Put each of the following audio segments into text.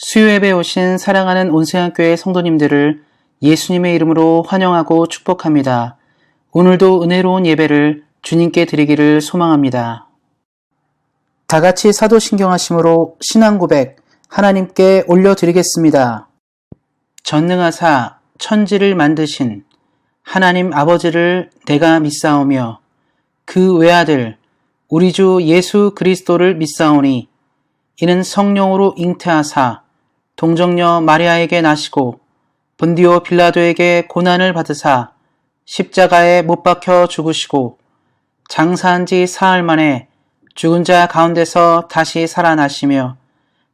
수요예배 오신 사랑하는 온세안교회 성도님들을 예수님의 이름으로 환영하고 축복합니다. 오늘도 은혜로운 예배를 주님께 드리기를 소망합니다. 다같이 사도신경하심으로 신앙고백 하나님께 올려드리겠습니다. 전능하사 천지를 만드신 하나님 아버지를 내가 믿사오며 그 외아들 우리 주 예수 그리스도를 믿사오니 이는 성령으로 잉태하사 동정녀 마리아에게 나시고 본디오 빌라도에게 고난을 받으사 십자가에 못 박혀 죽으시고 장사한 지 사흘 만에 죽은 자 가운데서 다시 살아나시며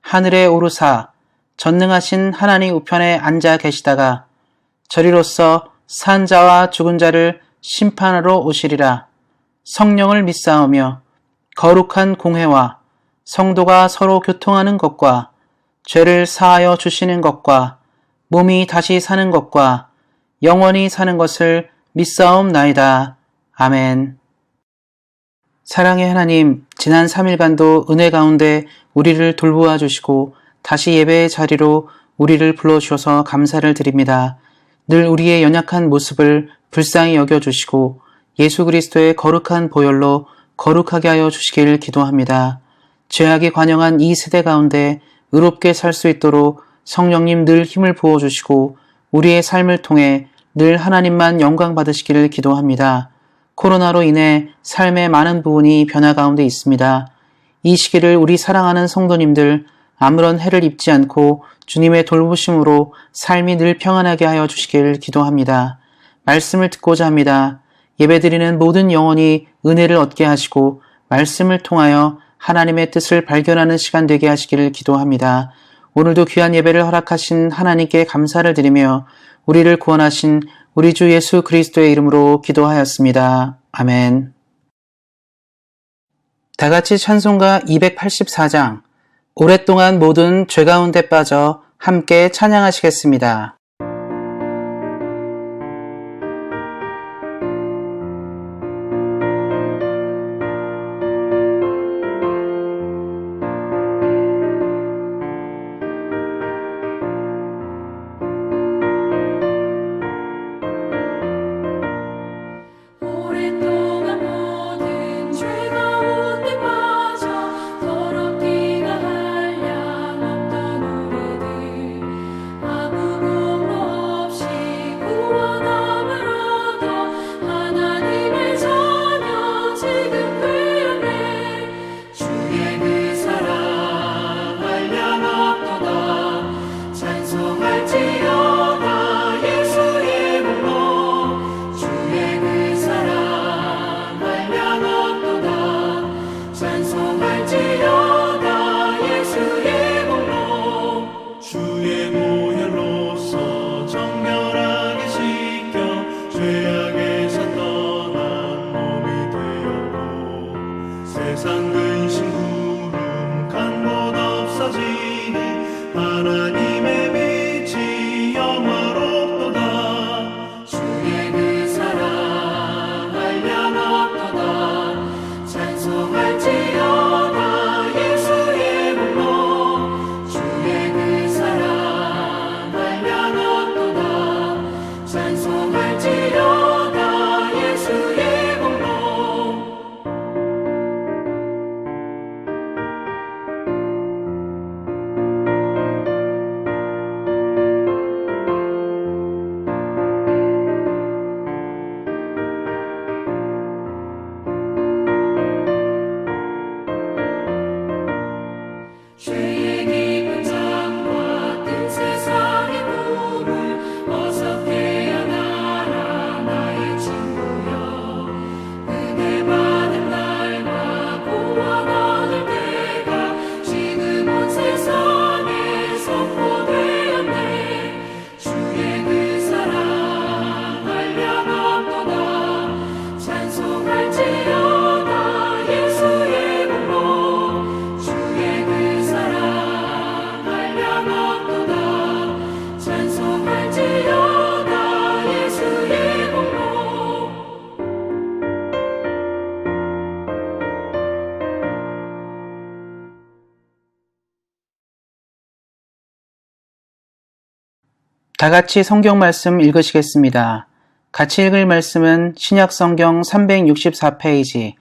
하늘에 오르사 전능하신 하나님 우편에 앉아 계시다가 저리로서 산 자와 죽은 자를 심판하러 오시리라. 성령을 믿사오며 거룩한 공회와 성도가 서로 교통하는 것과 죄를 사하여 주시는 것과 몸이 다시 사는 것과 영원히 사는 것을 믿사옵나이다. 아멘. 사랑의 하나님, 지난 3일간도 은혜 가운데 우리를 돌보아 주시고 다시 예배의 자리로 우리를 불러주셔서 감사를 드립니다. 늘 우리의 연약한 모습을 불쌍히 여겨주시고 예수 그리스도의 거룩한 보혈로 거룩하게 하여 주시기를 기도합니다. 죄악이 관영한 이 세대 가운데 의롭게 살 수 있도록 성령님 늘 힘을 부어주시고 우리의 삶을 통해 늘 하나님만 영광 받으시기를 기도합니다. 코로나로 인해 삶의 많은 부분이 변화 가운데 있습니다. 이 시기를 우리 사랑하는 성도님들 아무런 해를 입지 않고 주님의 돌보심으로 삶이 늘 평안하게 하여 주시기를 기도합니다. 말씀을 듣고자 합니다. 예배드리는 모든 영혼이 은혜를 얻게 하시고 말씀을 통하여 하나님의 뜻을 발견하는 시간 되게 하시기를 기도합니다. 오늘도 귀한 예배를 허락하신 하나님께 감사를 드리며 우리를 구원하신 우리 주 예수 그리스도의 이름으로 기도하였습니다. 아멘. 다같이 찬송가 284장 오랫동안 모든 죄 가운데 빠져 함께 찬양하시겠습니다. 다 같이 성경 말씀 읽으시겠습니다. 같이 읽을 말씀은 신약 성경 364페이지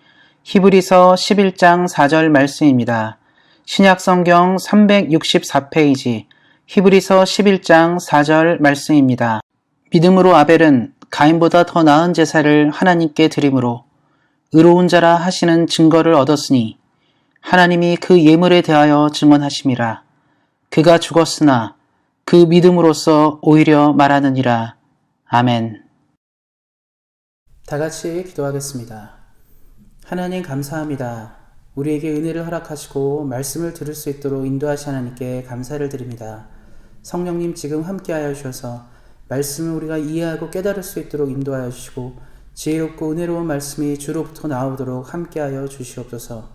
히브리서 11장 4절 말씀입니다. 신약 성경 364페이지 히브리서 11장 4절 말씀입니다. 믿음으로 아벨은 가인보다 더 나은 제사를 하나님께 드림으로 의로운 자라 하시는 증거를 얻었으니 하나님이 그 예물에 대하여 증언하심이라. 그가 죽었으나 그 믿음으로써 오히려 말하느니라. 아멘. 다 같이 기도하겠습니다. 하나님 감사합니다. 우리에게 은혜를 허락하시고 말씀을 들을 수 있도록 인도하신 하나님께 감사를 드립니다. 성령님 지금 함께하여 주셔서 말씀을 우리가 이해하고 깨달을 수 있도록 인도하여 주시고 지혜롭고 은혜로운 말씀이 주로부터 나오도록 함께하여 주시옵소서.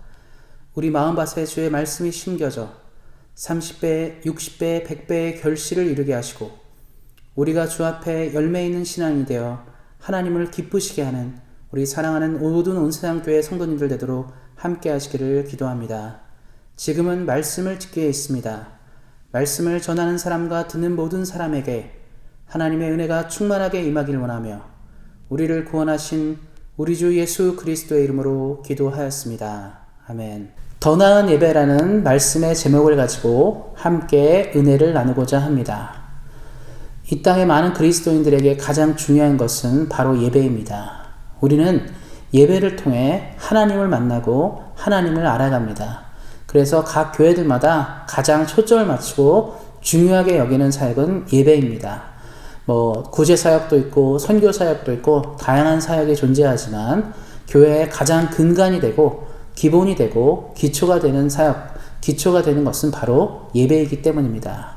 우리 마음밭에 주의 말씀이 심겨져 30배, 60배, 100배의 결실을 이루게 하시고 우리가 주 앞에 열매 있는 신앙이 되어 하나님을 기쁘시게 하는 우리 사랑하는 모든 온세상교회 성도님들 되도록 함께 하시기를 기도합니다. 지금은 말씀을 듣기에 있습니다. 말씀을 전하는 사람과 듣는 모든 사람에게 하나님의 은혜가 충만하게 임하길 원하며 우리를 구원하신 우리 주 예수 그리스도의 이름으로 기도하였습니다. 아멘. 더 나은 예배라는 말씀의 제목을 가지고 함께 은혜를 나누고자 합니다. 이 땅의 많은 그리스도인들에게 가장 중요한 것은 바로 예배입니다. 우리는 예배를 통해 하나님을 만나고 하나님을 알아갑니다. 그래서 각 교회들마다 가장 초점을 맞추고 중요하게 여기는 사역은 예배입니다. 구제 사역도 있고 선교 사역도 있고 다양한 사역이 존재하지만 교회의 가장 근간이 되고 기본이 되고 기초가 되는 사역, 기초가 되는 것은 바로 예배이기 때문입니다.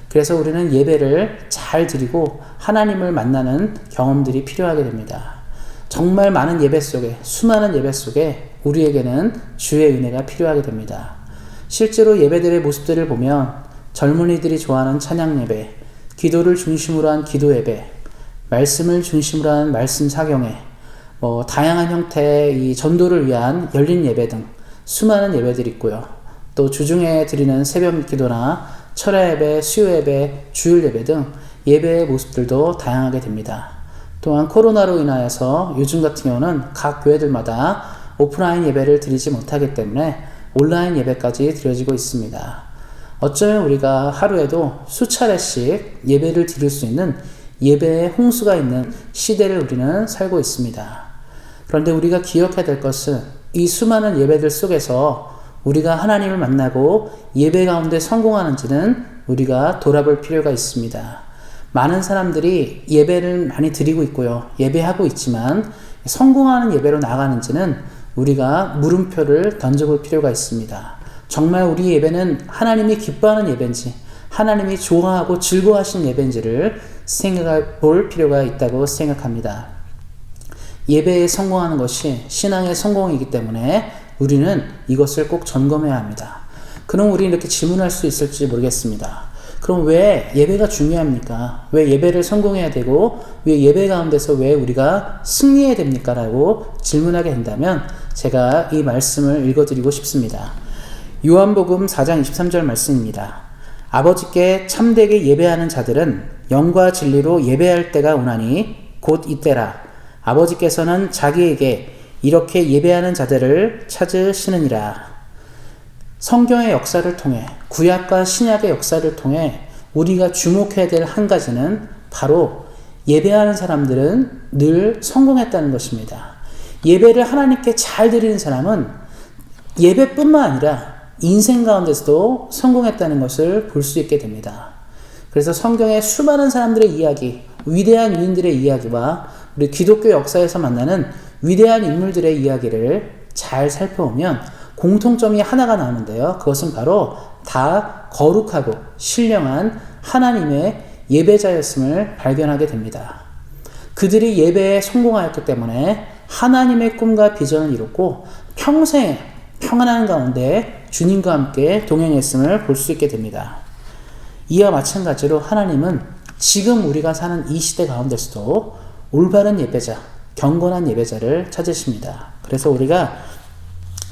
그래서 우리는 예배를 잘 드리고 하나님을 만나는 경험들이 필요하게 됩니다. 정말 많은 예배 속에, 수많은 예배 속에 우리에게는 주의 은혜가 필요하게 됩니다. 실제로 예배들의 모습들을 보면 젊은이들이 좋아하는 찬양 예배, 기도를 중심으로 한 기도 예배, 말씀을 중심으로 한 말씀 사경회, 다양한 형태의 이 전도를 위한 열린 예배 등 수많은 예배들이 있고요. 또 주중에 드리는 새벽 기도나 철야 예배, 수요 예배, 주일 예배 등 예배의 모습들도 다양하게 됩니다. 또한 코로나로 인하여서 요즘 같은 경우는 각 교회들마다 오프라인 예배를 드리지 못하기 때문에 온라인 예배까지 드려지고 있습니다. 어쩌면 우리가 하루에도 수차례씩 예배를 드릴 수 있는 예배의 홍수가 있는 시대를 우리는 살고 있습니다. 그런데 우리가 기억해야 될 것은 이 수많은 예배들 속에서 우리가 하나님을 만나고 예배 가운데 성공하는지는 우리가 돌아볼 필요가 있습니다. 많은 사람들이 예배를 많이 드리고 있고요. 예배하고 있지만 성공하는 예배로 나가는지는 우리가 물음표를 던져볼 필요가 있습니다. 정말 우리 예배는 하나님이 기뻐하는 예배인지 하나님이 좋아하고 즐거워하시는 예배인지를 생각해 볼 필요가 있다고 생각합니다. 예배에 성공하는 것이 신앙의 성공이기 때문에 우리는 이것을 꼭 점검해야 합니다. 그럼 우리는 이렇게 질문할 수 있을지 모르겠습니다. 그럼 왜 예배가 중요합니까? 왜 예배를 성공해야 되고 왜 예배 가운데서 왜 우리가 승리해야 됩니까? 라고 질문하게 된다면 제가 이 말씀을 읽어드리고 싶습니다. 요한복음 4장 23절 말씀입니다. 아버지께 참되게 예배하는 자들은 영과 진리로 예배할 때가 오나니 곧 이때라. 아버지께서는 자기에게 이렇게 예배하는 자들을 찾으시느니라. 성경의 역사를 통해 구약과 신약의 역사를 통해 우리가 주목해야 될 한 가지는 바로 예배하는 사람들은 늘 성공했다는 것입니다. 예배를 하나님께 잘 드리는 사람은 예배뿐만 아니라 인생 가운데서도 성공했다는 것을 볼 수 있게 됩니다. 그래서 성경의 수많은 사람들의 이야기, 위대한 유인들의 이야기와 우리 기독교 역사에서 만나는 위대한 인물들의 이야기를 잘 살펴보면 공통점이 하나가 나오는데요. 그것은 바로 다 거룩하고 신령한 하나님의 예배자였음을 발견하게 됩니다. 그들이 예배에 성공하였기 때문에 하나님의 꿈과 비전을 이뤘고 평생 평안한 가운데 주님과 함께 동행했음을 볼 수 있게 됩니다. 이와 마찬가지로 하나님은 지금 우리가 사는 이 시대 가운데서도 올바른 예배자, 경건한 예배자를 찾으십니다. 그래서 우리가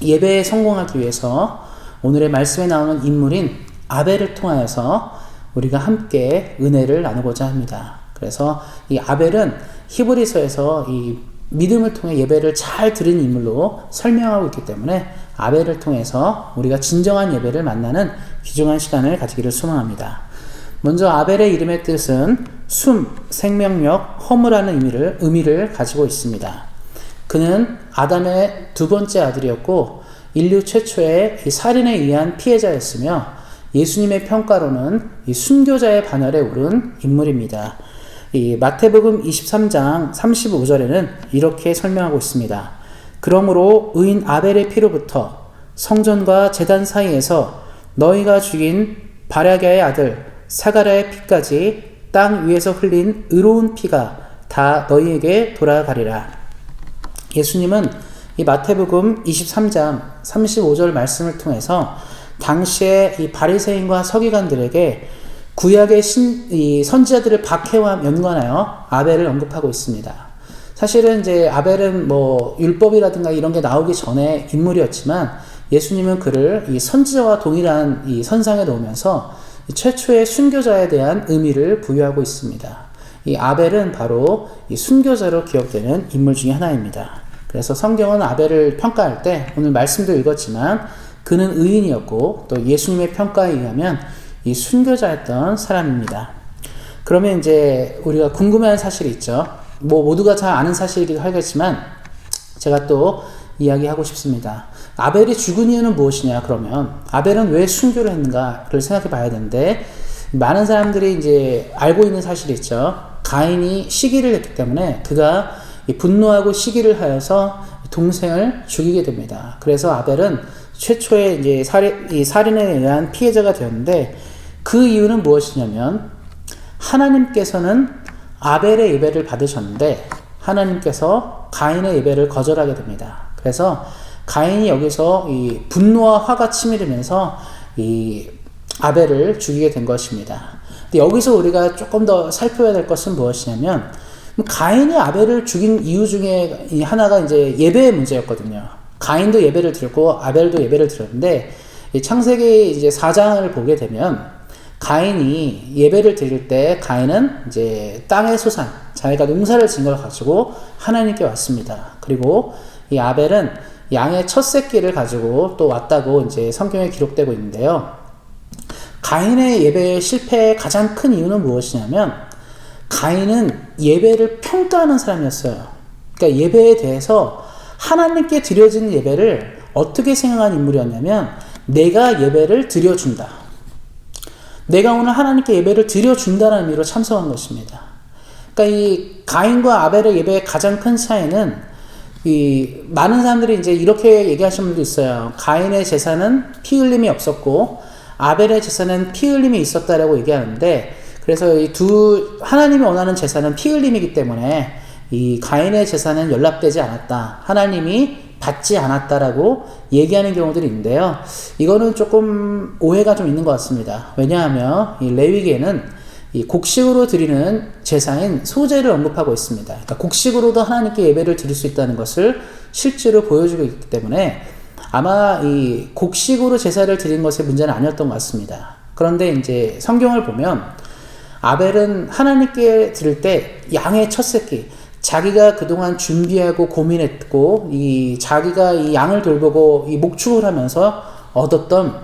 예배에 성공하기 위해서 오늘의 말씀에 나오는 인물인 아벨을 통하여서 우리가 함께 은혜를 나누고자 합니다. 그래서 이 아벨은 히브리서에서 이 믿음을 통해 예배를 잘 드린 인물로 설명하고 있기 때문에 아벨을 통해서 우리가 진정한 예배를 만나는 귀중한 시간을 가지기를 소망합니다. 먼저 아벨의 이름의 뜻은 숨, 생명력, 허무라는 의미를 가지고 있습니다. 그는 아담의 두 번째 아들이었고 인류 최초의 이 살인에 의한 피해자였으며 예수님의 평가로는 이 순교자의 반열에 오른 인물입니다. 이 마태복음 23장 35절에는 이렇게 설명하고 있습니다. 그러므로 의인 아벨의 피로부터 성전과 제단 사이에서 너희가 죽인 바랴게의 아들 사가랴의 피까지 땅 위에서 흘린 의로운 피가 다 너희에게 돌아가리라. 예수님은 이 마태복음 23장 35절 말씀을 통해서 당시에 이 바리새인과 서기관들에게 구약의 이 선지자들을 박해와 연관하여 아벨을 언급하고 있습니다. 사실은 이제 아벨은 뭐 율법이라든가 이런 게 나오기 전에 인물이었지만 예수님은 그를 이 선지자와 동일한 이 선상에 놓으면서 최초의 순교자에 대한 의미를 부여하고 있습니다. 이 아벨은 바로 이 순교자로 기억되는 인물 중에 하나입니다. 그래서 성경은 아벨을 평가할 때 오늘 말씀도 읽었지만 그는 의인이었고 또 예수님의 평가에 의하면 이 순교자였던 사람입니다. 그러면 이제 우리가 궁금해하는 사실이 있죠. 뭐 모두가 잘 아는 사실이기도 하겠지만 제가 또 이야기하고 싶습니다. 아벨이 죽은 이유는 무엇이냐? 그러면 아벨은 왜 순교를 했는가를 생각해 봐야 되는데 많은 사람들이 이제 알고 있는 사실이 있죠. 가인이 시기를 했기 때문에 그가 분노하고 시기를 하여서 동생을 죽이게 됩니다. 그래서 아벨은 최초의 이제 살인에 의한 피해자가 되었는데 그 이유는 무엇이냐면 하나님께서는 아벨의 예배를 받으셨는데 하나님께서 가인의 예배를 거절하게 됩니다. 그래서 가인이 여기서 이 분노와 화가 치밀으면서 이 아벨을 죽이게 된 것입니다. 근데 여기서 우리가 조금 더 살펴야 될 것은 무엇이냐면 가인이 아벨을 죽인 이유 중에 하나가 이제 예배의 문제였거든요. 가인도 예배를 드렸고 아벨도 예배를 드렸는데 창세기 이제 4장을 보게 되면 가인이 예배를 드릴 때 가인은 이제 땅의 소산, 자기가 농사를 지은 걸 가지고 하나님께 왔습니다. 그리고 이 아벨은 양의 첫 새끼를 가지고 또 왔다고 이제 성경에 기록되고 있는데요. 가인의 예배의 실패의 가장 큰 이유는 무엇이냐면 가인은 예배를 평가하는 사람이었어요. 그러니까 예배에 대해서 하나님께 드려진 예배를 어떻게 생각한 인물이었냐면 내가 예배를 드려준다. 내가 오늘 하나님께 예배를 드려준다는 의미로 참석한 것입니다. 그러니까 이 가인과 아벨의 예배의 가장 큰 차이는 이 많은 사람들이 이제 이렇게 얘기하시는 분도 있어요. 가인의 제사는 피 흘림이 없었고 아벨의 제사는 피 흘림이 있었다라고 얘기하는데 그래서 이 하나님이 원하는 제사는 피 흘림이기 때문에 이 가인의 제사는 연락되지 않았다. 하나님이 받지 않았다라고 얘기하는 경우들이 있는데요. 이거는 조금 오해가 좀 있는 것 같습니다. 왜냐하면 이 레위기에는 이 곡식으로 드리는 제사인 소제를 언급하고 있습니다. 그러니까 곡식으로도 하나님께 예배를 드릴 수 있다는 것을 실제로 보여주고 있기 때문에 아마 이 곡식으로 제사를 드린 것의 문제는 아니었던 것 같습니다. 그런데 이제 성경을 보면 아벨은 하나님께 드릴 때 양의 첫 새끼, 자기가 그동안 준비하고 고민했고 자기가 이 양을 돌보고 이 목축을 하면서 얻었던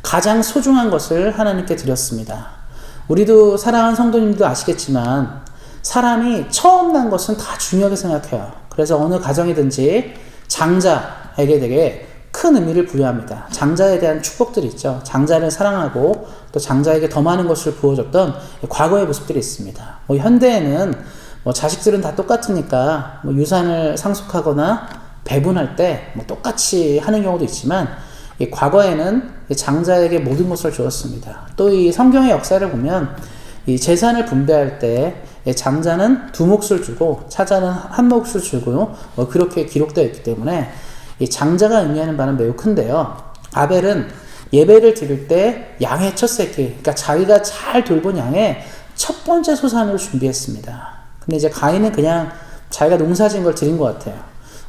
가장 소중한 것을 하나님께 드렸습니다. 우리도 사랑하는 성도님들도 아시겠지만 사람이 처음 난 것은 다 중요하게 생각해요. 그래서 어느 가정이든지 장자에게 되게 큰 의미를 부여합니다. 장자에 대한 축복들이 있죠. 장자를 사랑하고 또 장자에게 더 많은 것을 부어줬던 과거의 모습들이 있습니다. 현대에는 자식들은 다 똑같으니까 유산을 상속하거나 배분할 때 똑같이 하는 경우도 있지만 과거에는 장자에게 모든 것을 주었습니다. 또 이 성경의 역사를 보면 이 재산을 분배할 때 장자는 두 몫을 주고 차자는 한 몫을 주고 그렇게 기록되어 있기 때문에 이 장자가 의미하는 바는 매우 큰데요. 아벨은 예배를 드릴 때 양의 첫 새끼, 그러니까 자기가 잘 돌본 양의 첫 번째 소산으로 준비했습니다. 근데 이제 가인은 그냥 자기가 농사진 걸 드린 것 같아요.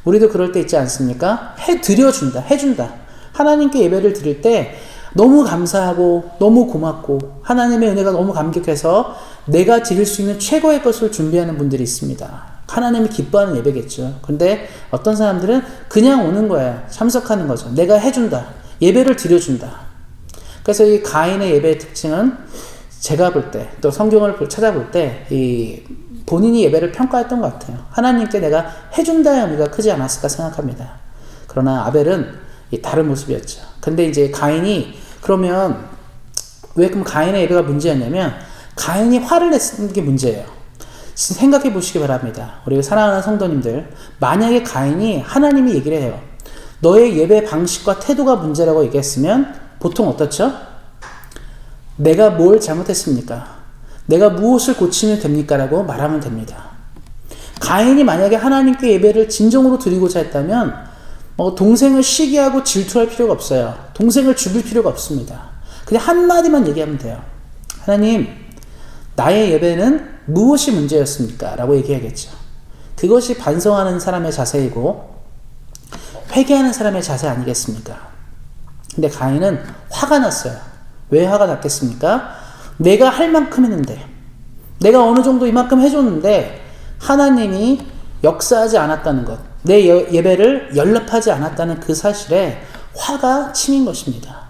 우리도 그럴 때 있지 않습니까? 해준다. 하나님께 예배를 드릴 때 너무 감사하고 너무 고맙고 하나님의 은혜가 너무 감격해서 내가 드릴 수 있는 최고의 것을 준비하는 분들이 있습니다. 하나님이 기뻐하는 예배겠죠. 근데 어떤 사람들은 그냥 오는 거예요. 참석하는 거죠. 내가 해준다. 예배를 드려준다. 그래서 이 가인의 예배의 특징은 제가 볼 때, 또 성경을 찾아볼 때, 본인이 예배를 평가했던 것 같아요. 하나님께 내가 해준다의 의미가 크지 않았을까 생각합니다. 그러나 아벨은 다른 모습이었죠. 근데 이제 가인이, 그러면 왜 그럼 가인의 예배가 문제였냐면, 가인이 화를 냈는 게 문제예요. 생각해 보시기 바랍니다. 우리 사랑하는 성도님들, 만약에 가인이 하나님이 얘기를 해요. 너의 예배 방식과 태도가 문제라고 얘기했으면 보통 어떻죠? 내가 뭘 잘못했습니까? 내가 무엇을 고치면 됩니까? 라고 말하면 됩니다. 가인이 만약에 하나님께 예배를 진정으로 드리고자 했다면 동생을 시기하고 질투할 필요가 없어요. 동생을 죽일 필요가 없습니다. 그냥 한마디만 얘기하면 돼요. 하나님, 나의 예배는 무엇이 문제였습니까? 라고 얘기하겠죠. 그것이 반성하는 사람의 자세이고 회개하는 사람의 자세 아니겠습니까? 근데 가인은 화가 났어요. 왜 화가 났겠습니까? 내가 할 만큼 했는데, 내가 어느 정도 이만큼 해줬는데 하나님이 역사하지 않았다는 것, 내 예배를 연락하지 않았다는 그 사실에 화가 치민 것입니다.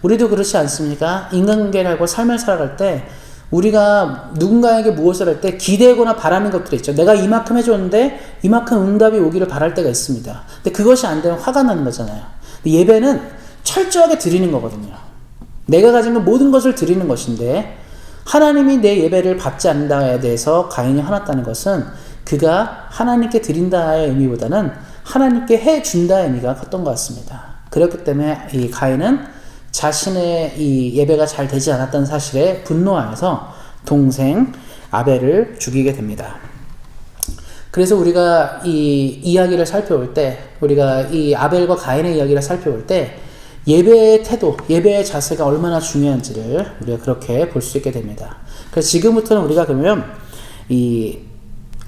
우리도 그렇지 않습니까? 인간관계를 하고 삶을 살아갈 때 우리가 누군가에게 무엇을 할 때 기대거나 바라는 것들이 있죠. 내가 이만큼 해줬는데 이만큼 응답이 오기를 바랄 때가 있습니다. 근데 그것이 안 되면 화가 나는 거잖아요. 예배는 철저하게 드리는 거거든요. 내가 가진 모든 것을 드리는 것인데 하나님이 내 예배를 받지 않는다에 대해서 가인이 화났다는 것은 그가 하나님께 드린다의 의미보다는 하나님께 해준다의 의미가 컸던 것 같습니다. 그렇기 때문에 이 가인은 자신의 이 예배가 잘 되지 않았다는 사실에 분노하여서 동생 아벨을 죽이게 됩니다. 그래서 우리가 이 이야기를 살펴볼 때, 우리가 이 아벨과 가인의 이야기를 살펴볼 때 예배의 태도, 예배의 자세가 얼마나 중요한지를 우리가 그렇게 볼 수 있게 됩니다. 그래서 지금부터는 우리가 그러면 이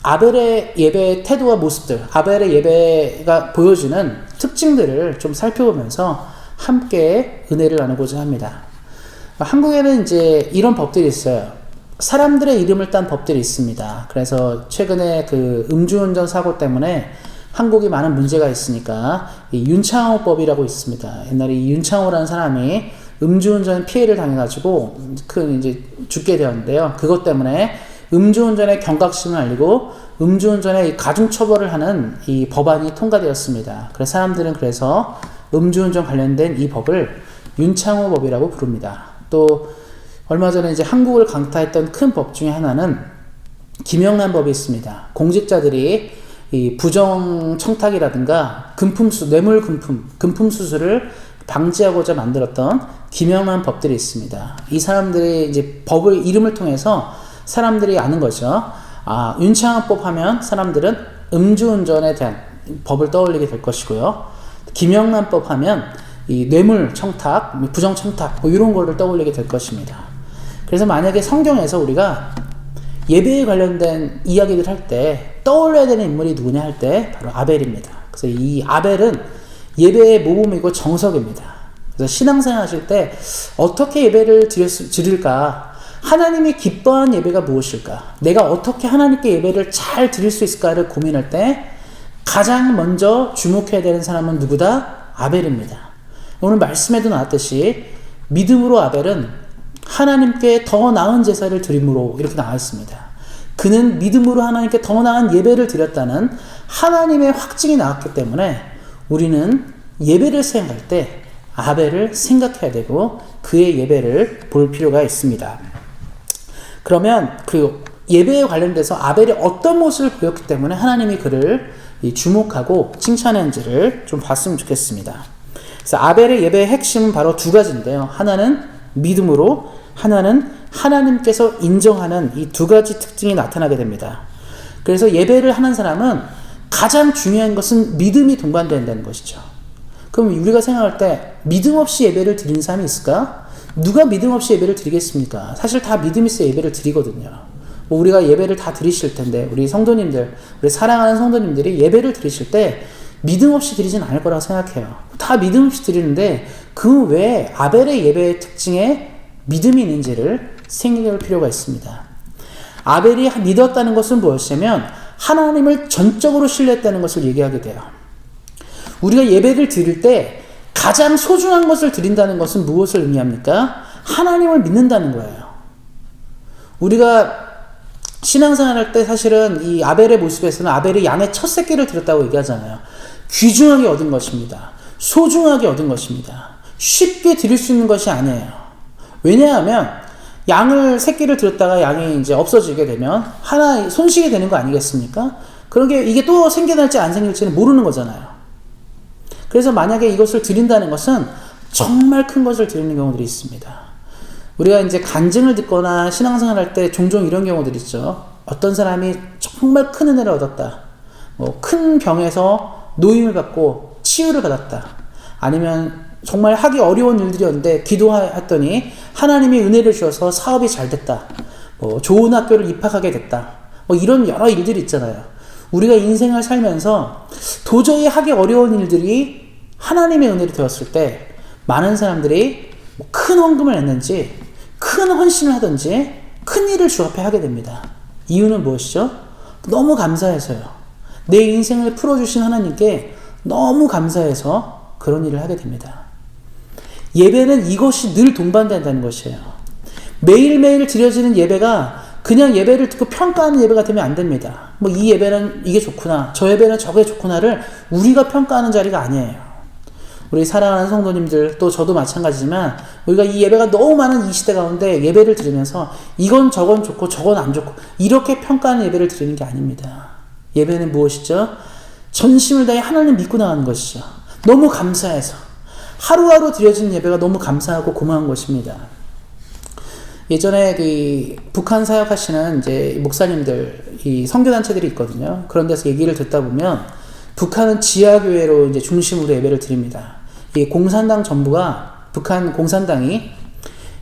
아벨의 예배의 태도와 모습들, 아벨의 예배가 보여주는 특징들을 좀 살펴보면서 함께 은혜를 나누고자 합니다. 한국에는 이제 이런 법들이 있어요. 사람들의 이름을 딴 법들이 있습니다. 그래서 최근에 그 음주운전 사고 때문에 한국이 많은 문제가 있으니까 이 윤창호법이라고 있습니다. 옛날에 이 윤창호라는 사람이 음주운전 피해를 당해가지고 큰 이제 죽게 되었는데요. 그것 때문에 음주운전의 경각심을 알리고 음주운전의 가중처벌을 하는 이 법안이 통과되었습니다. 그래서 사람들은 그래서 음주운전 관련된 이 법을 윤창호법이라고 부릅니다. 또 얼마 전에 이제 한국을 강타했던 큰 법 중에 하나는 김영란 법이 있습니다. 공직자들이 이 부정 청탁이라든가 뇌물 금품 수수를 방지하고자 만들었던 김영란 법들이 있습니다. 이 사람들이 이제 법의 이름을 통해서 사람들이 아는 거죠. 아, 윤창호법 하면 사람들은 음주운전에 대한 법을 떠올리게 될 것이고요. 김영란법 하면 이 뇌물 청탁, 부정 청탁 이런 거를 떠올리게 될 것입니다. 그래서 만약에 성경에서 우리가 예배에 관련된 이야기를 할 때 떠올려야 되는 인물이 누구냐 할 때 바로 아벨입니다. 그래서 이 아벨은 예배의 모범이고 정석입니다. 그래서 신앙생활 하실 때 어떻게 예배를 드릴까? 하나님이 기뻐하는 예배가 무엇일까? 내가 어떻게 하나님께 예배를 잘 드릴 수 있을까를 고민할 때 가장 먼저 주목해야 되는 사람은 누구다? 아벨입니다. 오늘 말씀에도 나왔듯이 믿음으로 아벨은 하나님께 더 나은 제사를 드림으로 이렇게 나와 있습니다. 그는 믿음으로 하나님께 더 나은 예배를 드렸다는 하나님의 확증이 나왔기 때문에 우리는 예배를 생각할 때 아벨을 생각해야 되고 그의 예배를 볼 필요가 있습니다. 그러면 그 예배에 관련돼서 아벨이 어떤 모습을 보였기 때문에 하나님이 그를 주목하고 칭찬했는지를 좀 봤으면 좋겠습니다. 그래서 아벨의 예배의 핵심은 바로 두 가지인데요. 하나는 믿음으로, 하나는 하나님께서 인정하는 이 두 가지 특징이 나타나게 됩니다. 그래서 예배를 하는 사람은 가장 중요한 것은 믿음이 동반된다는 것이죠. 그럼 우리가 생각할 때 믿음 없이 예배를 드리는 사람이 있을까? 누가 믿음 없이 예배를 드리겠습니까? 사실 다 믿음 있어 예배를 드리거든요. 우리가 예배를 다 드리실 텐데 우리 성도님들, 우리 사랑하는 성도님들이 예배를 드리실 때 믿음 없이 드리진 않을 거라고 생각해요. 다 믿음 없이 드리는데 그 외에 아벨의 예배의 특징에 믿음이 있는지를 생각할 필요가 있습니다. 아벨이 믿었다는 것은 무엇이냐면 하나님을 전적으로 신뢰했다는 것을 얘기하게 돼요. 우리가 예배를 드릴 때 가장 소중한 것을 드린다는 것은 무엇을 의미합니까? 하나님을 믿는다는 거예요. 우리가 신앙생활 할 때 사실은 이 아벨의 모습에서는 아벨이 양의 첫 새끼를 드렸다고 얘기하잖아요. 귀중하게 얻은 것입니다. 소중하게 얻은 것입니다. 쉽게 드릴 수 있는 것이 아니에요. 왜냐하면 양을 새끼를 드렸다가 양이 이제 없어지게 되면 하나 손실이 되는 거 아니겠습니까? 그런 게 이게 또 생겨날지 안 생길지는 모르는 거잖아요. 그래서 만약에 이것을 드린다는 것은 정말 큰 것을 드리는 경우들이 있습니다. 우리가 이제 간증을 듣거나 신앙생활 할 때 종종 이런 경우들이 있죠. 어떤 사람이 정말 큰 은혜를 얻었다. 큰 병에서 노임을 받고 치유를 받았다. 아니면 정말 하기 어려운 일들이었는데 기도했더니 하나님이 은혜를 주셔서 사업이 잘 됐다. 좋은 학교를 입학하게 됐다. 이런 여러 일들이 있잖아요. 우리가 인생을 살면서 도저히 하기 어려운 일들이 하나님의 은혜로 되었을 때 많은 사람들이 큰 헌금을 냈는지 큰 헌신을 하든지 큰 일을 주 앞에 하게 됩니다. 이유는 무엇이죠? 너무 감사해서요. 내 인생을 풀어주신 하나님께 너무 감사해서 그런 일을 하게 됩니다. 예배는 이것이 늘 동반된다는 것이에요. 매일매일 드려지는 예배가 그냥 예배를 듣고 평가하는 예배가 되면 안 됩니다. 이 예배는 이게 좋구나, 저 예배는 저게 좋구나를 우리가 평가하는 자리가 아니에요. 우리 사랑하는 성도님들, 또 저도 마찬가지지만 우리가 이 예배가 너무 많은 이 시대 가운데 예배를 들으면서 이건 저건 좋고 저건 안 좋고 이렇게 평가하는 예배를 드리는 게 아닙니다. 예배는 무엇이죠? 전심을 다해 하나님 믿고 나가는 것이죠. 너무 감사해서 하루하루 드려지는 예배가 너무 감사하고 고마운 것입니다. 예전에 북한 사역하시는 이제 목사님들, 이 선교단체들이 있거든요. 그런 데서 얘기를 듣다 보면 북한은 지하교회로 이제 중심으로 예배를 드립니다. 이 공산당 정부가, 북한 공산당이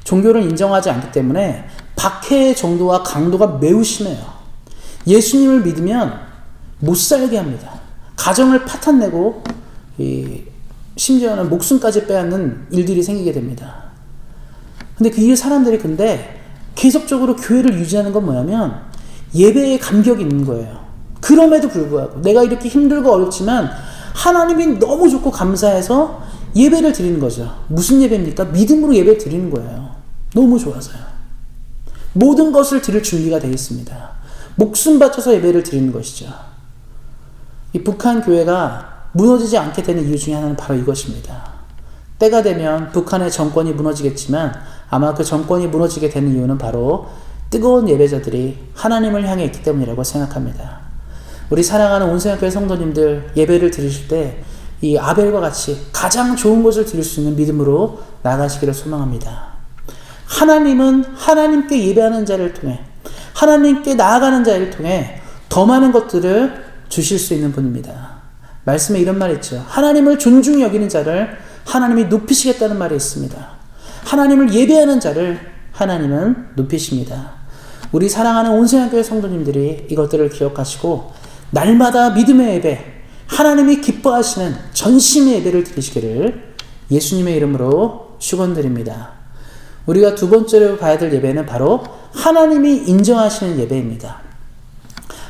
종교를 인정하지 않기 때문에 박해의 정도와 강도가 매우 심해요. 예수님을 믿으면 못 살게 합니다. 가정을 파탄내고 심지어는 목숨까지 빼앗는 일들이 생기게 됩니다. 근데 이 사람들이 계속적으로 교회를 유지하는 건 뭐냐면 예배에 감격이 있는 거예요. 그럼에도 불구하고 내가 이렇게 힘들고 어렵지만 하나님이 너무 좋고 감사해서 예배를 드리는 거죠. 무슨 예배입니까? 믿음으로 예배를 드리는 거예요. 너무 좋아서요. 모든 것을 드릴 준비가 되어 있습니다. 목숨 바쳐서 예배를 드리는 것이죠. 이 북한 교회가 무너지지 않게 되는 이유 중에 하나는 바로 이것입니다. 때가 되면 북한의 정권이 무너지겠지만 아마 그 정권이 무너지게 되는 이유는 바로 뜨거운 예배자들이 하나님을 향해 있기 때문이라고 생각합니다. 우리 사랑하는 온생교회 성도님들, 예배를 드리실 때 이 아벨과 같이 가장 좋은 것을 드릴 수 있는 믿음으로 나가시기를 소망합니다. 하나님은 하나님께 예배하는 자를 통해, 하나님께 나아가는 자를 통해 더 많은 것들을 주실 수 있는 분입니다. 말씀에 이런 말이 있죠. 하나님을 존중히 여기는 자를 하나님이 높이시겠다는 말이 있습니다. 하나님을 예배하는 자를 하나님은 높이십니다. 우리 사랑하는 온생교회 성도님들이 이것들을 기억하시고 날마다 믿음의 예배, 하나님이 기뻐하시는 전심의 예배를 드리시기를 예수님의 이름으로 축원드립니다. 우리가 두 번째로 봐야 될 예배는 바로 하나님이 인정하시는 예배입니다.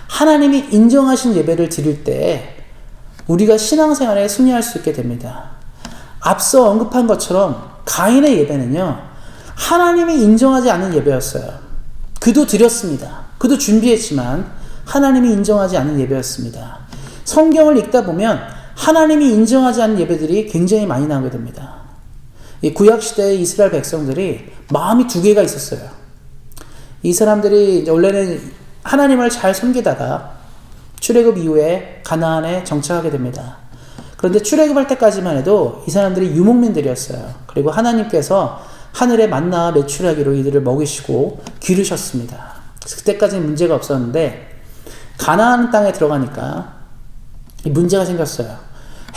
하나님이 인정하신 예배를 드릴 때 우리가 신앙생활에 승리할 수 있게 됩니다. 앞서 언급한 것처럼 가인의 예배는요, 하나님이 인정하지 않는 예배였어요. 그도 드렸습니다. 그도 준비했지만 하나님이 인정하지 않는 예배였습니다. 성경을 읽다 보면 하나님이 인정하지 않는 예배들이 굉장히 많이 나오게 됩니다. 이 구약시대의 이스라엘 백성들이 마음이 두 개가 있었어요. 이 사람들이 원래는 하나님을 잘 섬기다가 출애굽 이후에 가나안에 정착하게 됩니다. 그런데 출애굽할 때까지만 해도 이 사람들이 유목민들이었어요. 그리고 하나님께서 하늘의 만나와 메추라기로 이들을 먹이시고 기르셨습니다. 그때까지는 문제가 없었는데 가나안 땅에 들어가니까 문제가 생겼어요.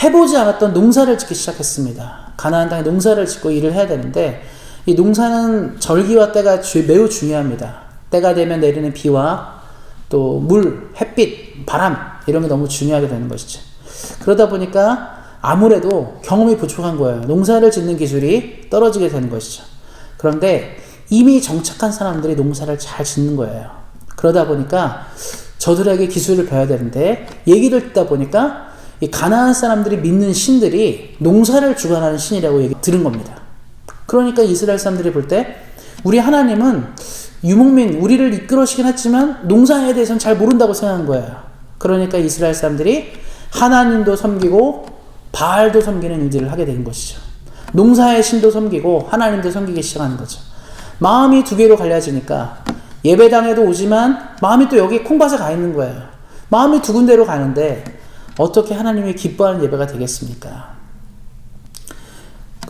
해보지 않았던 농사를 짓기 시작했습니다. 가나안 땅에 농사를 짓고 일을 해야 되는데 이 농사는 절기와 때가 매우 중요합니다. 때가 되면 내리는 비와 또 물, 햇빛, 바람 이런 게 너무 중요하게 되는 것이죠. 그러다 보니까 아무래도 경험이 부족한 거예요. 농사를 짓는 기술이 떨어지게 되는 것이죠. 그런데 이미 정착한 사람들이 농사를 잘 짓는 거예요. 그러다 보니까 저들에게 기술을 배워야 되는데, 얘기를 듣다 보니까 이 가나안 사람들이 믿는 신들이 농사를 주관하는 신이라고 들은 겁니다. 그러니까 이스라엘 사람들이 볼 때 우리 하나님은 유목민, 우리를 이끌으시긴 했지만 농사에 대해서는 잘 모른다고 생각한 거예요. 그러니까 이스라엘 사람들이 하나님도 섬기고 바알도 섬기는 일들을 하게 된 것이죠. 농사의 신도 섬기고 하나님도 섬기기 시작하는 거죠. 마음이 두 개로 갈려지니까 예배당에도 오지만 마음이 또 여기 콩밭에 가 있는 거예요. 마음이 두 군데로 가는데 어떻게 하나님이 기뻐하는 예배가 되겠습니까?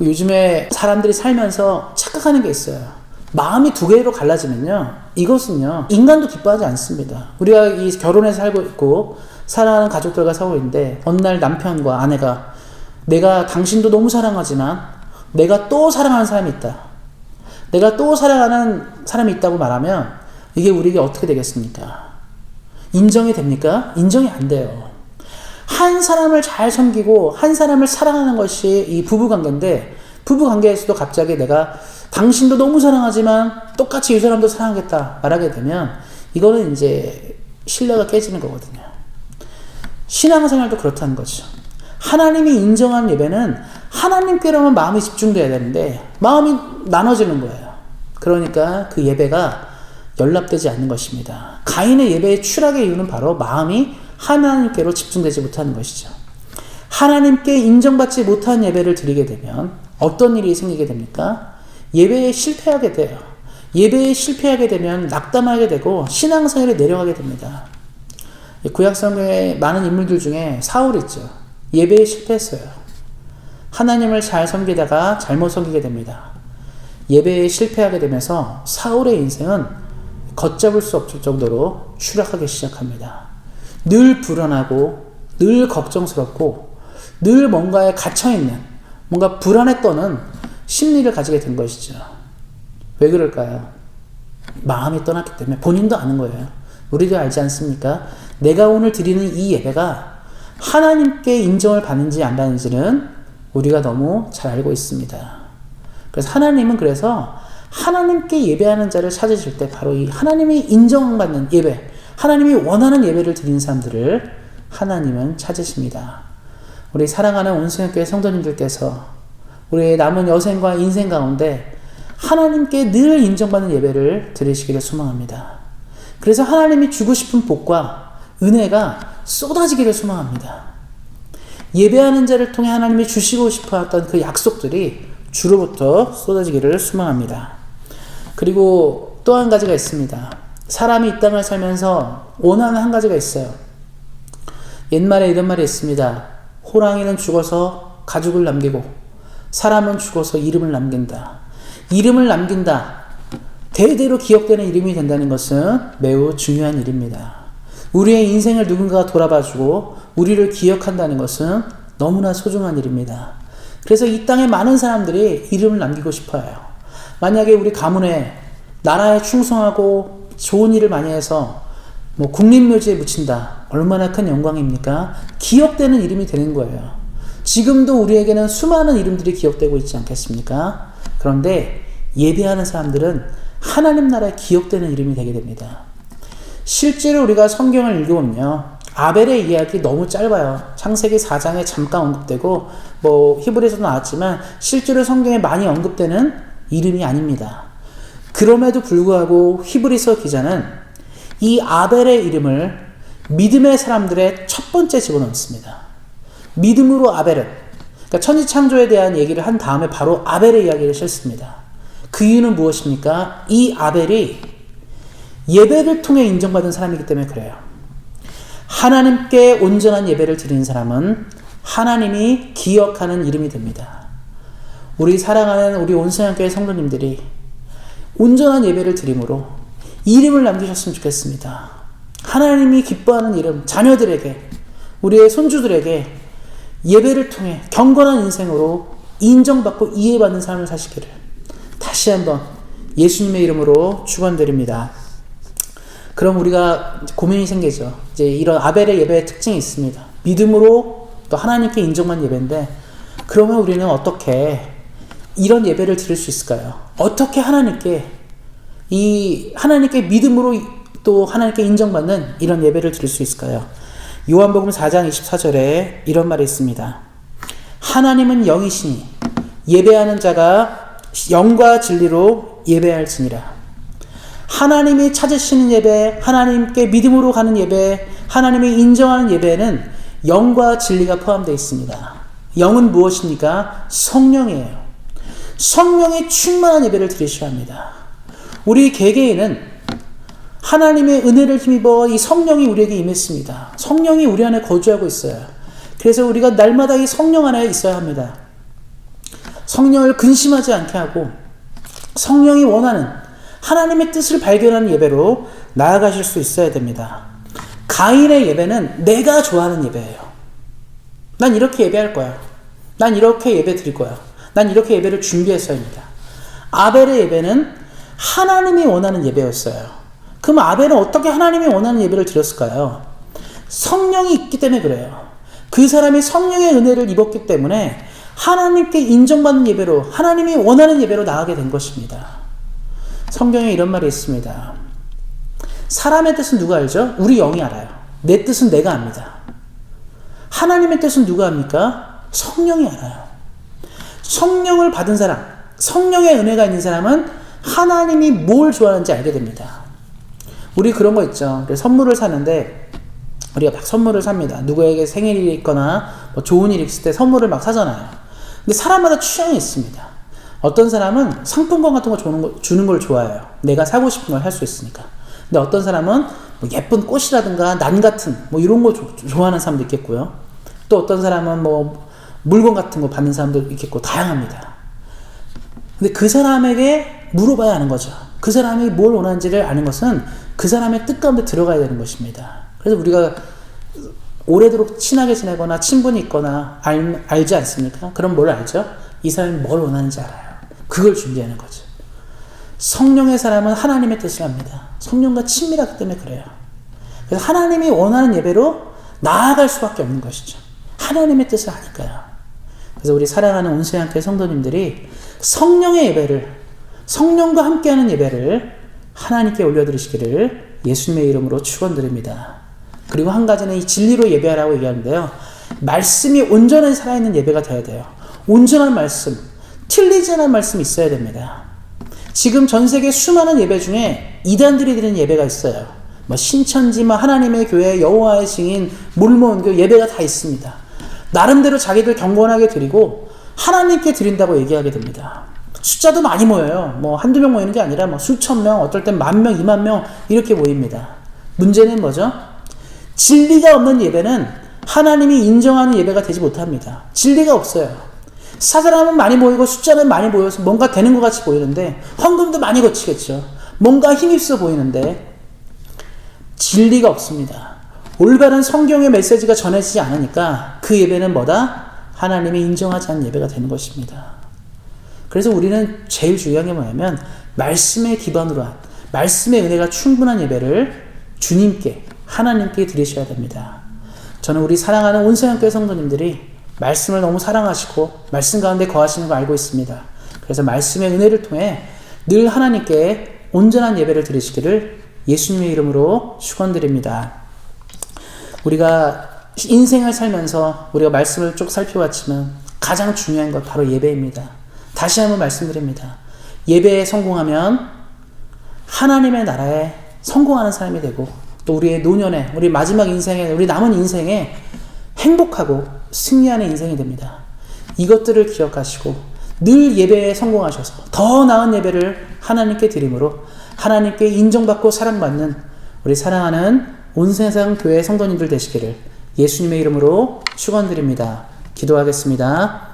요즘에 사람들이 살면서 착각하는 게 있어요. 마음이 두 개로 갈라지면요, 이것은요, 인간도 기뻐하지 않습니다. 우리가 이 결혼해서 살고 있고 사랑하는 가족들과 살고 있는데 어느 날 남편과 아내가 내가 당신도 너무 사랑하지만 내가 또 사랑하는 사람이 있다, 내가 또 사랑하는 사람이 있다고 말하면 이게 우리에게 어떻게 되겠습니까? 인정이 됩니까? 인정이 안 돼요. 한 사람을 잘 섬기고 한 사람을 사랑하는 것이 이 부부관계인데, 부부관계에서도 갑자기 내가 당신도 너무 사랑하지만 똑같이 이 사람도 사랑하겠다 말하게 되면 이거는 이제 신뢰가 깨지는 거거든요. 신앙생활도 그렇다는 거죠. 하나님이 인정한 예배는 하나님께로만 마음이 집중돼야 되는데 마음이 나눠지는 거예요. 그러니까 그 예배가 연락되지 않는 것입니다. 가인의 예배의 추락의 이유는 바로 마음이 하나님께로 집중되지 못하는 것이죠. 하나님께 인정받지 못한 예배를 드리게 되면 어떤 일이 생기게 됩니까? 예배에 실패하게 돼요. 예배에 실패하게 되면 낙담하게 되고 신앙생활에 내려가게 됩니다. 구약성경의 많은 인물들 중에 사울이 있죠. 예배에 실패했어요. 하나님을 잘 섬기다가 잘못 섬기게 됩니다. 예배에 실패하게 되면서 사울의 인생은 걷잡을 수 없을 정도로 추락하기 시작합니다. 늘 불안하고 늘 걱정스럽고 늘 뭔가에 갇혀있는, 뭔가 불안에 떠는 심리를 가지게 된 것이죠. 왜 그럴까요? 마음이 떠났기 때문에. 본인도 아는 거예요. 우리도 알지 않습니까? 내가 오늘 드리는 이 예배가 하나님께 인정을 받는지 안 받는지는 우리가 너무 잘 알고 있습니다. 그래서 하나님은 그래서 하나님께 예배하는 자를 찾으실 때 바로 이 하나님이 인정받는 예배, 하나님이 원하는 예배를 드리는 사람들을 하나님은 찾으십니다. 우리 사랑하는 온수연교회 성도님들께서 우리의 남은 여생과 인생 가운데 하나님께 늘 인정받는 예배를 드리시기를 소망합니다. 그래서 하나님이 주고 싶은 복과 은혜가 쏟아지기를 소망합니다. 예배하는 자를 통해 하나님이 주시고 싶었던 그 약속들이 주로부터 쏟아지기를 소망합니다. 그리고 또 한 가지가 있습니다. 사람이 이 땅을 살면서 원하는 한 가지가 있어요. 옛말에 이런 말이 있습니다. 호랑이는 죽어서 가죽을 남기고 사람은 죽어서 이름을 남긴다. 이름을 남긴다. 대대로 기억되는 이름이 된다는 것은 매우 중요한 일입니다. 우리의 인생을 누군가가 돌아봐주고 우리를 기억한다는 것은 너무나 소중한 일입니다. 그래서 이 땅에 많은 사람들이 이름을 남기고 싶어요. 만약에 우리 가문에 나라에 충성하고 좋은 일을 많이 해서 국립묘지에 묻힌다. 얼마나 큰 영광입니까? 기억되는 이름이 되는 거예요. 지금도 우리에게는 수많은 이름들이 기억되고 있지 않겠습니까? 그런데 예배하는 사람들은 하나님 나라에 기억되는 이름이 되게 됩니다. 실제로 우리가 성경을 읽어보면요, 아벨의 이야기 너무 짧아요. 창세기 4장에 잠깐 언급되고 히브리서도 나왔지만 실제로 성경에 많이 언급되는 이름이 아닙니다. 그럼에도 불구하고 히브리서 기자는 이 아벨의 이름을 믿음의 사람들의 첫 번째 집어넣습니다. 믿음으로 아벨은, 그러니까 천지창조에 대한 얘기를 한 다음에 바로 아벨의 이야기를 실습니다. 그 이유는 무엇입니까? 이 아벨이 예배를 통해 인정받은 사람이기 때문에 그래요. 하나님께 온전한 예배를 드리는 사람은 하나님이 기억하는 이름이 됩니다. 우리 사랑하는 우리 온수연교회 성도님들이 온전한 예배를 드림으로 이름을 남기셨으면 좋겠습니다. 하나님이 기뻐하는 이름, 자녀들에게, 우리의 손주들에게 예배를 통해 경건한 인생으로 인정받고 이해받는 삶을 사시기를 다시 한번 예수님의 이름으로 축원드립니다. 그럼 우리가 고민이 생기죠. 이제 이런 아벨의 예배의 특징이 있습니다. 믿음으로 또 하나님께 인정받는 예배인데, 그러면 우리는 어떻게 이런 예배를 드릴 수 있을까요? 어떻게 하나님께 믿음으로 또 하나님께 인정받는 이런 예배를 드릴 수 있을까요? 요한복음 4장 24절에 이런 말이 있습니다. 하나님은 영이시니 예배하는 자가 영과 진리로 예배할지니라. 하나님이 찾으시는 예배, 하나님께 믿음으로 가는 예배, 하나님이 인정하는 예배에는 영과 진리가 포함되어 있습니다. 영은 무엇입니까? 성령이에요. 성령의 충만한 예배를 드리셔야 합니다. 우리 개개인은 하나님의 은혜를 힘입어 이 성령이 우리에게 임했습니다. 성령이 우리 안에 거주하고 있어요. 그래서 우리가 날마다 이 성령 안에 있어야 합니다. 성령을 근심하지 않게 하고 성령이 원하는 하나님의 뜻을 발견하는 예배로 나아가실 수 있어야 됩니다. 가인의 예배는 내가 좋아하는 예배예요. 난 이렇게 예배할 거야. 난 이렇게 예배 드릴 거야. 난 이렇게 예배를 준비했어야입니다. 아벨의 예배는 하나님이 원하는 예배였어요. 그럼 아벨은 어떻게 하나님이 원하는 예배를 드렸을까요? 성령이 있기 때문에 그래요. 그 사람이 성령의 은혜를 입었기 때문에 하나님께 인정받는 예배로, 하나님이 원하는 예배로 나아가게 된 것입니다. 성경에 이런 말이 있습니다. 사람의 뜻은 누가 알죠? 우리 영이 알아요. 내 뜻은 내가 압니다. 하나님의 뜻은 누가 압니까? 성령이 알아요. 성령을 받은 사람, 성령의 은혜가 있는 사람은 하나님이 뭘 좋아하는지 알게 됩니다. 우리 그런 거 있죠. 선물을 사는데 우리가 막 선물을 삽니다. 누구에게 생일이 있거나 뭐 좋은 일이 있을 때 선물을 막 사잖아요. 근데 사람마다 취향이 있습니다. 어떤 사람은 상품권 같은 거 주는 걸 좋아해요. 내가 사고 싶은 걸 할 수 있으니까. 근데 어떤 사람은 뭐 예쁜 꽃이라든가 난 같은 뭐 이런 거 좋아하는 사람도 있겠고요. 또 어떤 사람은 뭐 물건 같은 거 받는 사람도 있겠고, 다양합니다. 근데 그 사람에게 물어봐야 하는 거죠. 그 사람이 뭘 원하는지를 아는 것은 그 사람의 뜻 가운데 들어가야 되는 것입니다. 그래서 우리가 오래도록 친하게 지내거나 친분이 있거나 알지 않습니까? 그럼 뭘 알죠? 이 사람이 뭘 원하는지 알아요. 그걸 준비하는 거죠. 성령의 사람은 하나님의 뜻을 압니다. 성령과 친밀하기 때문에 그래요. 그래서 하나님이 원하는 예배로 나아갈 수밖에 없는 것이죠. 하나님의 뜻을 아니까요. 그래서 우리 사랑하는 온수양교회 성도님들이 성령의 예배를, 성령과 함께하는 예배를 하나님께 올려드리시기를 예수님의 이름으로 축원드립니다. 그리고 한 가지는 이 진리로 예배하라고 얘기하는데요. 말씀이 온전히 살아있는 예배가 되어야 돼요. 온전한 말씀, 틀리지 않은 말씀이 있어야 됩니다. 지금 전 세계 수많은 예배 중에 이단들이 드리는 예배가 있어요. 뭐 신천지, 하나님의 교회, 여호와의 증인, 몰몬교 예배가 다 있습니다. 나름대로 자기들 경건하게 드리고 하나님께 드린다고 얘기하게 됩니다. 숫자도 많이 모여요. 뭐 한두 명 모이는 게 아니라 뭐 수천 명, 어떨 땐 10,000명, 20,000명 이렇게 모입니다. 문제는 뭐죠? 진리가 없는 예배는 하나님이 인정하는 예배가 되지 못합니다. 진리가 없어요. 사람은 많이 모이고 숫자는 많이 모여서 뭔가 되는 것 같이 보이는데, 헌금도 많이 거치겠죠. 뭔가 힘있어 보이는데 진리가 없습니다. 올바른 성경의 메시지가 전해지지 않으니까 그 예배는 뭐다? 하나님이 인정하지 않는 예배가 되는 것입니다. 그래서 우리는 제일 중요한 게 뭐냐면 말씀에 기반으로 한, 말씀의 은혜가 충분한 예배를 주님께, 하나님께 드리셔야 됩니다. 저는 우리 사랑하는 온수양교회 성도님들이 말씀을 너무 사랑하시고 말씀 가운데 거하시는 거 알고 있습니다. 그래서 말씀의 은혜를 통해 늘 하나님께 온전한 예배를 드리시기를 예수님의 이름으로 축원드립니다. 우리가 인생을 살면서 우리가 말씀을 쭉 살펴봤지만 가장 중요한 것 바로 예배입니다. 다시 한번 말씀드립니다. 예배에 성공하면 하나님의 나라에 성공하는 사람이 되고, 또 우리의 노년에, 우리 마지막 인생에, 우리 남은 인생에 행복하고 승리하는 인생이 됩니다. 이것들을 기억하시고 늘 예배에 성공하셔서 더 나은 예배를 하나님께 드림으로 하나님께 인정받고 사랑받는 우리 사랑하는 온 세상 교회 성도님들 되시기를 예수님의 이름으로 축원드립니다. 기도하겠습니다.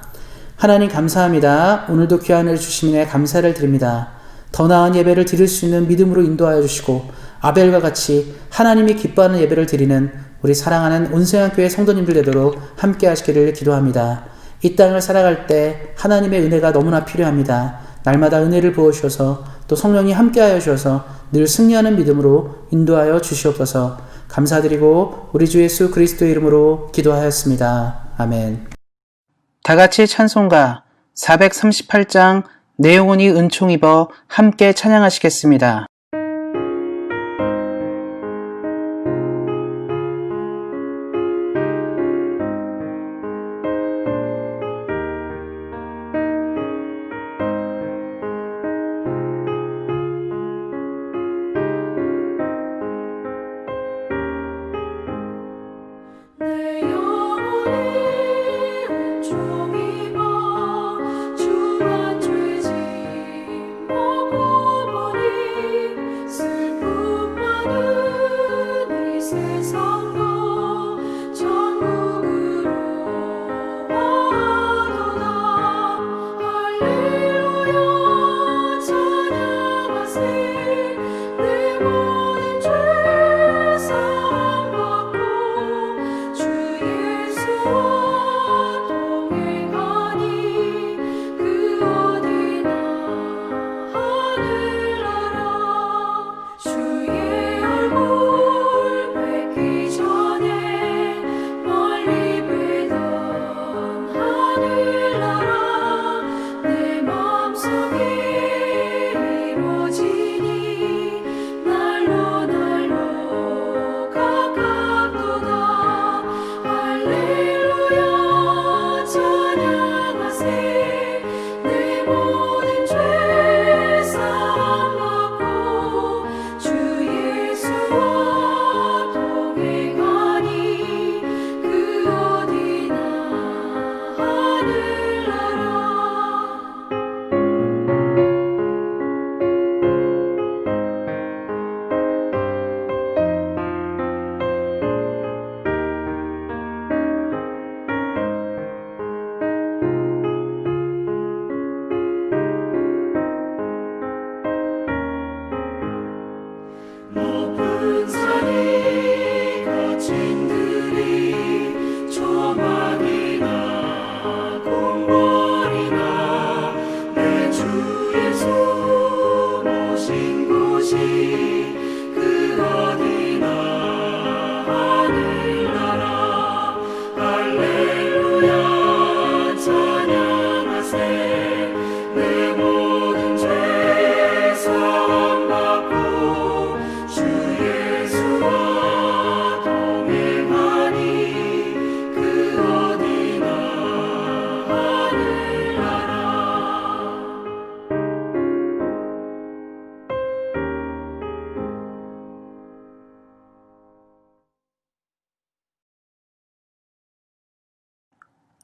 하나님 감사합니다. 오늘도 귀한 은혜를 주심에 감사를 드립니다. 더 나은 예배를 드릴 수 있는 믿음으로 인도하여 주시고 아벨과 같이 하나님이 기뻐하는 예배를 드리는 우리 사랑하는 온세양교회 성도님들 되도록 함께 하시기를 기도합니다. 이 땅을 살아갈 때 하나님의 은혜가 너무나 필요합니다. 날마다 은혜를 부어주셔서 또 성령이 함께하여 주셔서 늘 승리하는 믿음으로 인도하여 주시옵소서. 감사드리고 우리 주 예수 그리스도의 이름으로 기도하였습니다. 아멘. 다 같이 찬송가 438장 내 영혼이 은총 입어 함께 찬양하시겠습니다.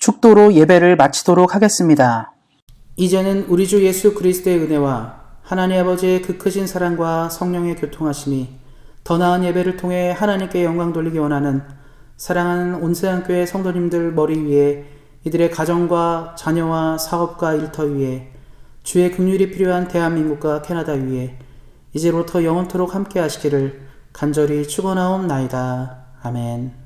축도로 예배를 마치도록 하겠습니다. 이제는 우리 주 예수 그리스도의 은혜와 하나님 아버지의 그 크신 사랑과 성령의 교통하심이 더 나은 예배를 통해 하나님께 영광 돌리기 원하는 사랑하는 온세안교회 성도님들 머리 위에 이들의 가정과 자녀와 사업과 일터 위에 주의 긍휼이 필요한 대한민국과 캐나다 위에 이제로부터 영원토록 함께 하시기를 간절히 축원하옵나이다. 아멘.